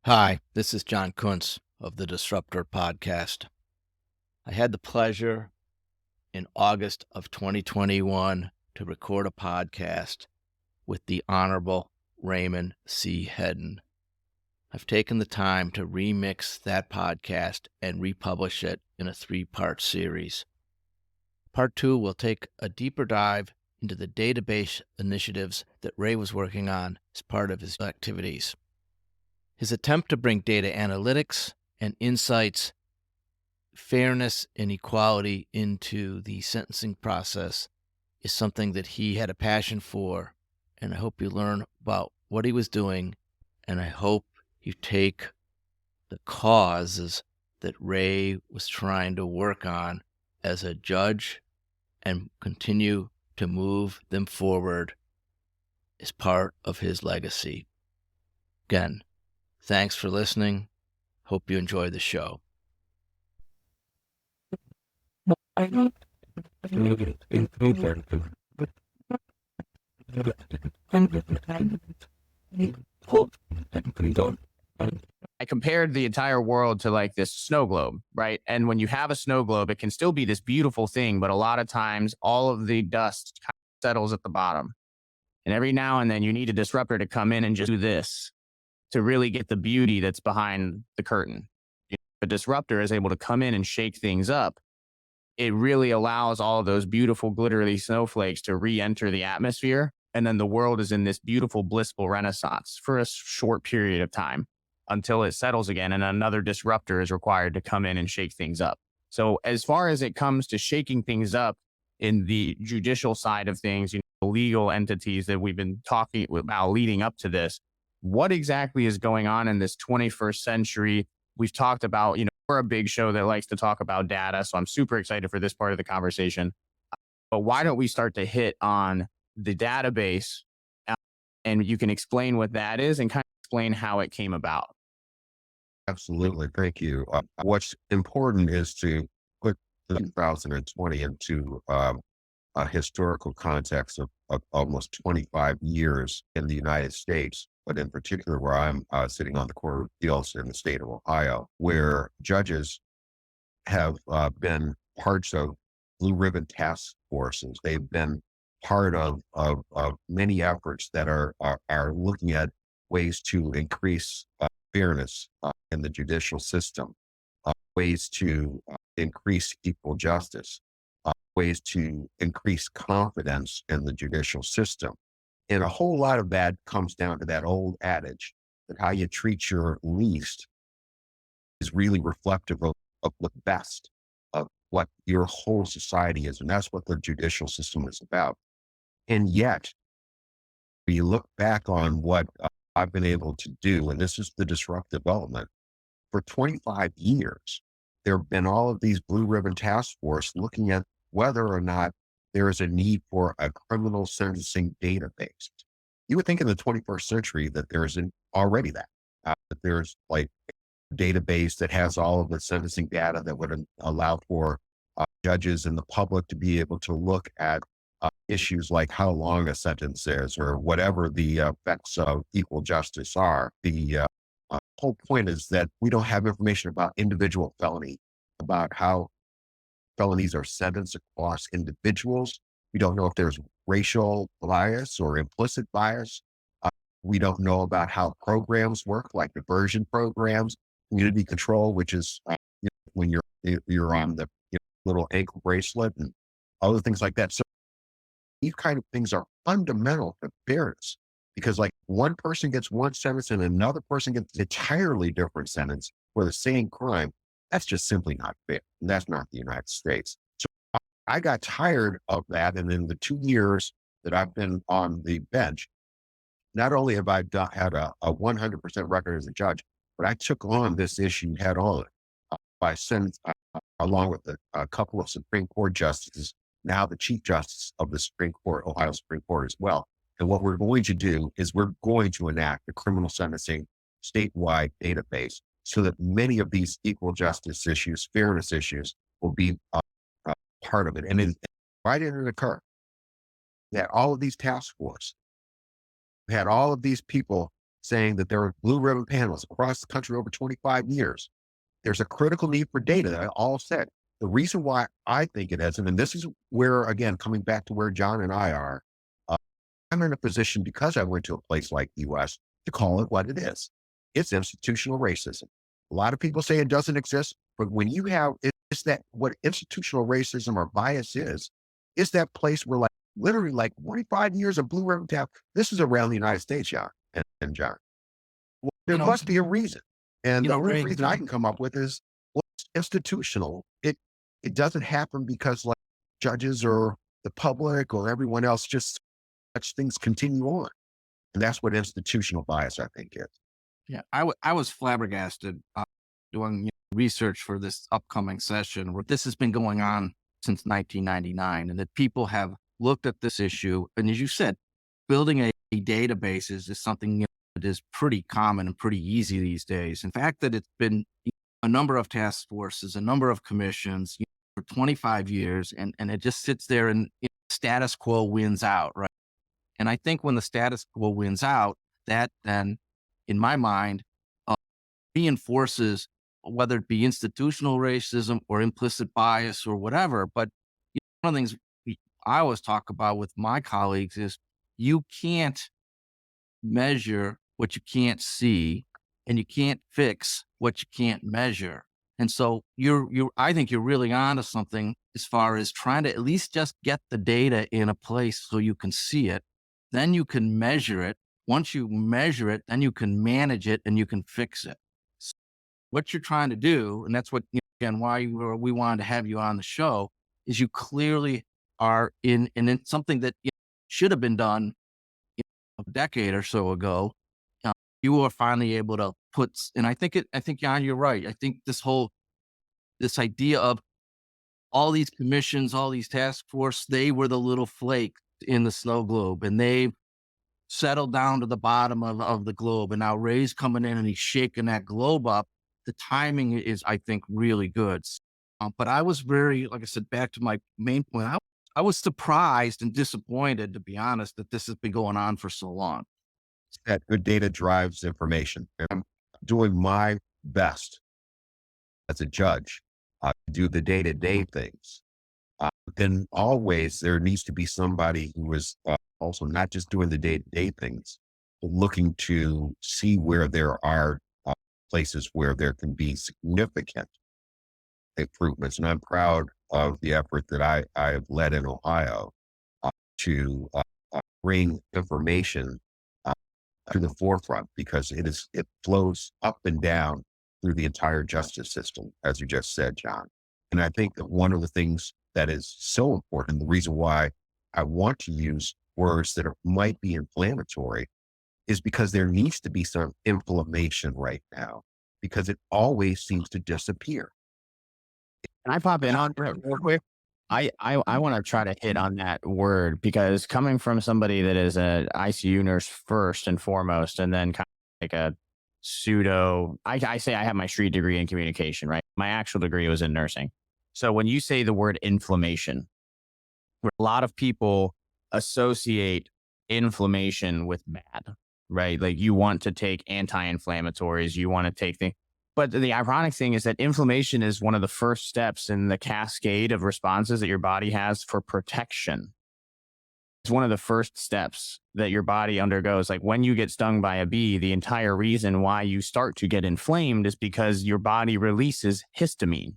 Hi, this is John Kundtz of the Disruptor Podcast. I had the pleasure in August of 2021 to record a podcast with the Honorable Raymond C. Headen. I've taken the time to remix that podcast and republish it in a 3-part series. Part 2 will take a deeper dive into the database initiatives that Ray was working on as part of his activities. His attempt to bring data analytics and insights, fairness and equality into the sentencing process is something that he had a passion for, and I hope you learn about what he was doing, and I hope you take the causes that Ray was trying to work on as a judge and continue to move them forward as part of his legacy. Again, thanks for listening. Hope you enjoy the show. I compared the entire world to like this snow globe, right? And when you have a snow globe, it can still be this beautiful thing, but a lot of times all of the dust kind of settles at the bottom. And every now and then you need a disruptor to come in and just do this to really get the beauty that's behind the curtain. If a disruptor is able to come in and shake things up, it really allows all of those beautiful glittery snowflakes to re-enter the atmosphere. And then the world is in this beautiful, blissful renaissance for a short period of time until it settles again and another disruptor is required to come in and shake things up. So as far as it comes to shaking things up in the judicial side of things, the legal entities that we've been talking about leading up to this, what exactly is going on in this 21st century? We've talked about, we're a big show that likes to talk about data, so I'm super excited for this part of the conversation. But why don't we start to hit on the database, and you can explain what that is and kind of explain how it came about. Absolutely. Thank you. What's important is to put 2020 into a historical context of almost 25 years in the United States, but in particular where I'm sitting on the Court of Appeals in the state of Ohio, where judges have been parts of blue ribbon task forces. They've been part of many efforts that are looking at ways to increase fairness in the judicial system, ways to increase equal justice, ways to increase confidence in the judicial system. And a whole lot of that comes down to that old adage that how you treat your least is really reflective of the best of what your whole society is. And that's what the judicial system is about. And yet, when you look back on what I've been able to do, and this is the disruptive element, for 25 years, there have been all of these blue ribbon task force looking at whether or not there is a need for a criminal sentencing database. You would think in the 21st century that there isn't already that there's like a database that has all of the sentencing data that would allow for judges and the public to be able to look at issues like how long a sentence is or whatever the effects of equal justice are. The whole point is that we don't have information about individual felony, about how felonies are sentenced across individuals. We don't know if there's racial bias or implicit bias. We don't know about how programs work, like diversion programs, community control, which is when you're on the little ankle bracelet and other things like that. So these kind of things are fundamental to fairness because like one person gets one sentence and another person gets an entirely different sentence for the same crime. That's just simply not fair. And that's not the United States. So I got tired of that. And in the 2 years that I've been on the bench, not only have I had a 100% record as a judge, but I took on this issue head on by along with a couple of Supreme Court justices, now the Chief Justice of the Supreme Court, Ohio Supreme Court as well. And what we're going to do is we're going to enact a criminal sentencing statewide database so that many of these equal justice issues, fairness issues will be part of it. And why did it occur? That all of these task force had all of these people saying that there are blue ribbon panels across the country over 25 years. There's a critical need for data that I all said. The reason why I think it isn't, and this is where, again, coming back to where John and I are, I'm in a position because I went to a place like the US to call it what it is. It's institutional racism. A lot of people say it doesn't exist, but when you have, it's that what institutional racism or bias is that place where like literally like 45 years of blue ribbon tap. This is around the United States, John and John. Well, there must be a reason. And the only reason I can come up with is, well, it's institutional. It doesn't happen because like judges or the public or everyone else just such things continue on. And that's what institutional bias, I think, is. Yeah, I was flabbergasted doing research for this upcoming session where this has been going on since 1999 and that people have looked at this issue. And as you said, building a database is something that is pretty common and pretty easy these days. In fact, that it's been a number of task forces, a number of commissions for 25 years, and it just sits there and status quo wins out, right? And I think when the status quo wins out, that then, in my mind, reinforces whether it be institutional racism or implicit bias or whatever. But one of the things I always talk about with my colleagues is you can't measure what you can't see, and you can't fix what you can't measure. And so I think you're really onto something as far as trying to at least just get the data in a place so you can see it. Then you can measure it. Once you measure it, then you can manage it and you can fix it. So what you're trying to do, and that's what, again, why we wanted to have you on the show, is you clearly are in something that should have been done a decade or so ago. You are finally able to put, and I think, Jan, you're right. I think this idea of all these commissions, all these task force, they were the little flake in the snow globe, and they settled down to the bottom of the globe. And now Ray's coming in and he's shaking that globe up. The timing is, I think, really good. But I was very, like I said, back to my main point, I was surprised and disappointed, to be honest, that this has been going on for so long. That good data drives information. And I'm doing my best as a judge to do the day-to-day things. Then always there needs to be somebody who is also not just doing the day-to-day things, but looking to see where there are places where there can be significant improvements. And I'm proud of the effort that I have led in Ohio to bring information to the forefront, because it flows up and down through the entire justice system, as you just said, John. And I think that one of the things that is so important, the reason why I want to use words that might be inflammatory, is because there needs to be some inflammation right now, because it always seems to disappear. Can I pop in on that real quick? I want to try to hit on that word, because coming from somebody that is an ICU nurse first and foremost, and then kind of like a pseudo, I say I have my street degree in communication, right? My actual degree was in nursing. So when you say the word inflammation, a lot of people associate inflammation with bad, right? Like you want to take anti-inflammatories, you want to take things. But the ironic thing is that inflammation is one of the first steps in the cascade of responses that your body has for protection. It's one of the first steps that your body undergoes. Like when you get stung by a bee, the entire reason why you start to get inflamed is because your body releases histamine,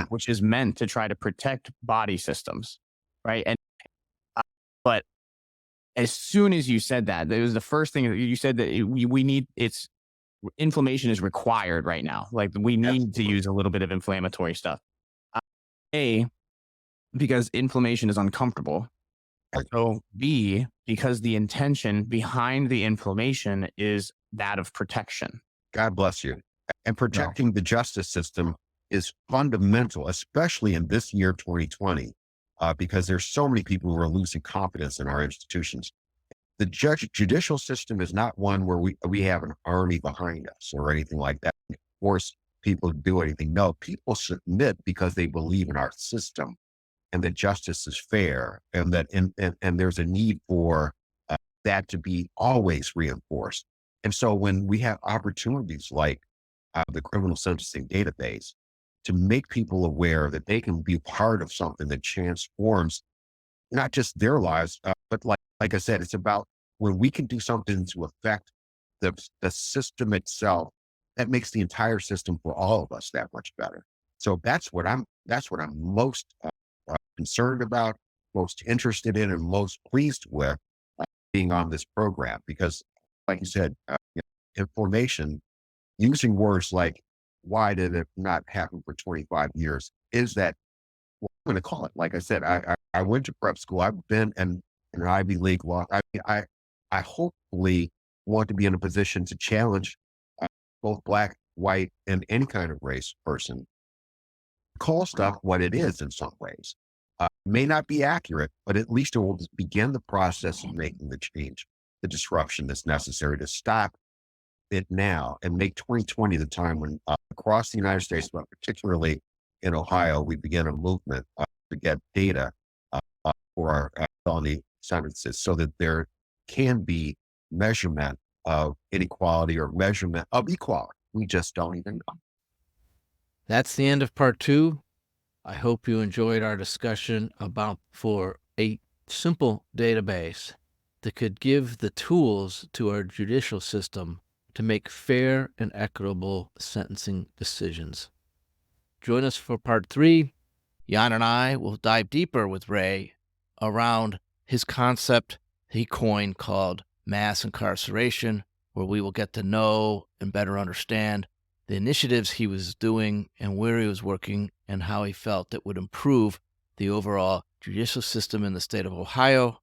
which is meant to try to protect body systems, right? And but as soon as you said that, it was the first thing that you said, that we need, inflammation is required right now. Like we need to use a little bit of inflammatory stuff. Because inflammation is uncomfortable. So B, because the intention behind the inflammation is that of protection. God bless you. And protecting the justice system is fundamental, especially in this year, 2020, because there's so many people who are losing confidence in our institutions. The judicial system is not one where we have an army behind us or anything like that, force people to do anything. No, people submit because they believe in our system and that justice is fair, and that and there's a need for that to be always reinforced. And so when we have opportunities like the criminal sentencing database to make people aware that they can be part of something that transforms not just their lives, but like I said, it's about when we can do something to affect the system itself, that makes the entire system for all of us that much better. So that's what I'm most concerned about, most interested in, and most pleased with being on this program. Because, like you said, information, using words like "why did it not happen for 25 years?" is that what I'm going to call it. Like I said, I went to prep school. I've been in an Ivy League law. I hopefully want to be in a position to challenge both black, white, and any kind of race person. Call stuff what it is in some ways. May not be accurate, but at least it will begin the process of making the change, the disruption that's necessary to stop it now and make 2020 the time when across the United States, but particularly in Ohio, we began a movement to get data for our felony sentences so that there can be measurement of inequality or measurement of equality. We just don't even know. That's the end of part 2. I hope you enjoyed our discussion about for a simple database that could give the tools to our judicial system to make fair and equitable sentencing decisions. Join us for part 3. Jan and I will dive deeper with Ray around his concept he coined called mass incarceration, where we will get to know and better understand the initiatives he was doing and where he was working and how he felt it would improve the overall judicial system in the state of Ohio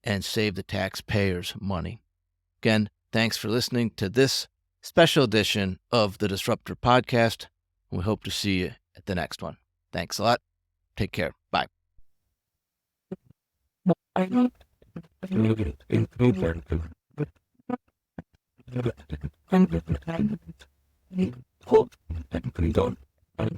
and save the taxpayers money. Again, thanks for listening to this special edition of the Disruptor Podcast. We hope to see you at the next one. Thanks a lot. Take care. Bye.